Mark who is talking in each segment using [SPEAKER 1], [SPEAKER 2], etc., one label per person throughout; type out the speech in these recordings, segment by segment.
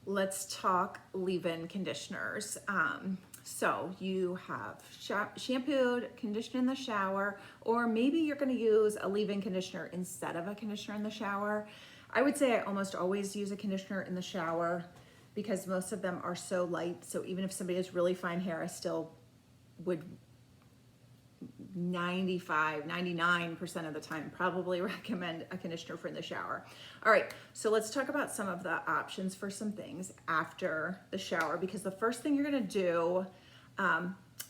[SPEAKER 1] let's talk leave-in conditioners. So you have shampooed, conditioned in the shower, or maybe you're gonna use a leave-in conditioner instead of a conditioner in the shower. I would say I almost always use a conditioner in the shower because most of them are so light. So even if somebody has really fine hair, I still would 99% of the time probably recommend a conditioner for in the shower. All right, so let's talk about some of the options for some things after the shower, because the first thing you're gonna do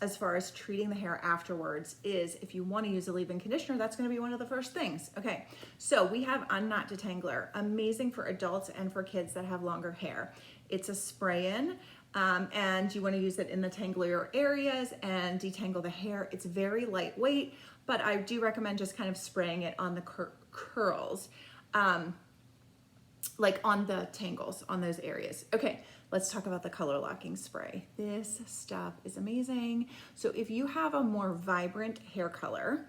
[SPEAKER 1] as far as treating the hair afterwards is, if you want to use a leave-in conditioner, that's going to be one of the first things. Okay, so we have Unknot Detangler, amazing for adults and for kids that have longer hair. It's a spray-in, and you want to use it in the tanglier areas and detangle the hair. It's very lightweight, but I do recommend just kind of spraying it on the curls, like on the tangles, on those areas. Okay, let's talk about the color locking spray. This stuff is amazing. So if you have a more vibrant hair color,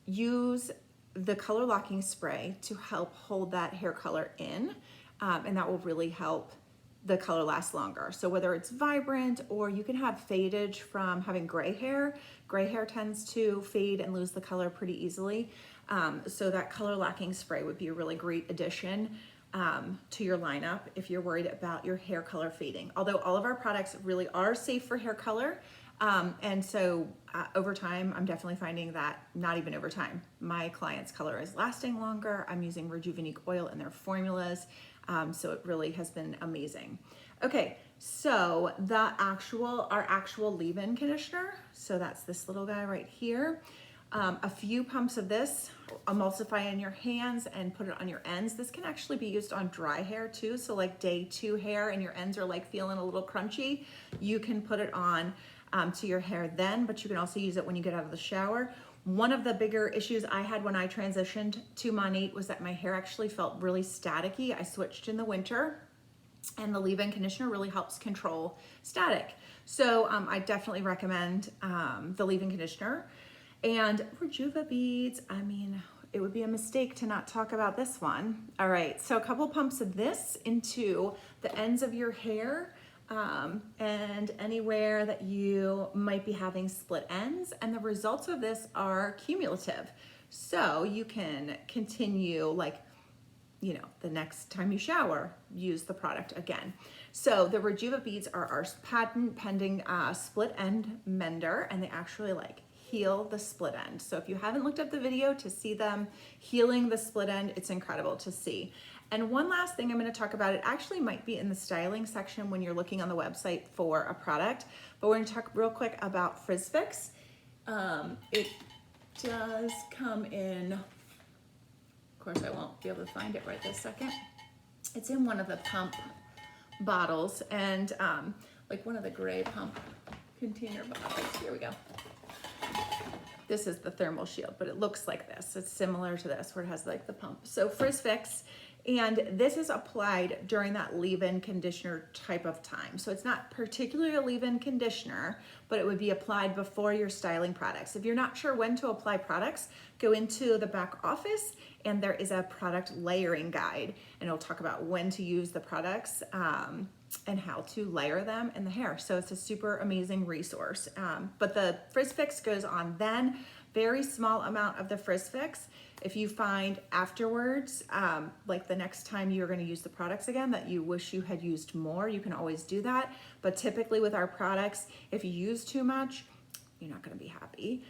[SPEAKER 1] use the color locking spray to help hold that hair color in, and that will really help the color last longer. So whether it's vibrant, or you can have fadage from having gray hair tends to fade and lose the color pretty easily. So that color locking spray would be a really great addition to your lineup if you're worried about your hair color fading. Although all of our products really are safe for hair color. And so over time, I'm definitely finding that, not even over time, my client's color is lasting longer. I'm using Rejuvabeads oil in their formulas. So it really has been amazing. Okay, so our actual leave-in conditioner, so that's this little guy right here. A few pumps of this, emulsify in your hands and put it on your ends. This can actually be used on dry hair too. So like day 2 hair and your ends are like feeling a little crunchy, you can put it on to your hair then, but you can also use it when you get out of the shower. One of the bigger issues I had when I transitioned to Monat was that my hair actually felt really staticky. I switched in the winter, and the leave-in conditioner really helps control static. So I definitely recommend the leave-in conditioner. And Rejuvabeads, I mean, it would be a mistake to not talk about this one. All right, so a couple pumps of this into the ends of your hair, and anywhere that you might be having split ends, and the results of this are cumulative. So you can continue, like, you know, the next time you shower, use the product again. So the Rejuvabeads are our patent pending split end mender, and they actually like heal the split end. So if you haven't looked up the video to see them healing the split end, it's incredible to see. And one last thing I'm going to talk about, it actually might be in the styling section when you're looking on the website for a product, but we're going to talk real quick about Frizz Fix. It does come in, of course I won't be able to find it right this second. It's in one of the pump bottles, and like one of the gray pump container bottles. Here we go. This is the thermal shield, but it looks like this. It's similar to this where it has like the pump. So Frizz Fix, and this is applied during that leave-in conditioner type of time. So it's not particularly a leave-in conditioner, but it would be applied before you're styling products. If you're not sure when to apply products, go into the back office and there is a product layering guide, and it'll talk about when to use the products and how to layer them in the hair. So it's a super amazing resource. But the Frizz Fix goes on then, very small amount of the Frizz Fix. If you find afterwards, like the next time you're gonna use the products again, that you wish you had used more, you can always do that. But typically with our products, if you use too much, you're not gonna be happy.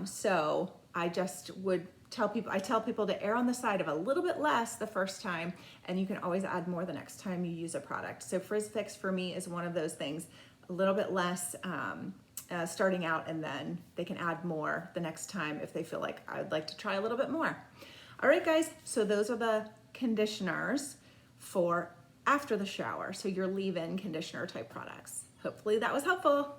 [SPEAKER 1] So I just would tell people to err on the side of a little bit less the first time, and you can always add more the next time you use a product. So Frizz Fix for me is one of those things, a little bit less starting out, and then they can add more the next time if they feel like I'd like to try a little bit more. All right, guys, so those are the conditioners for after the shower, so your leave-in conditioner type products. Hopefully that was helpful.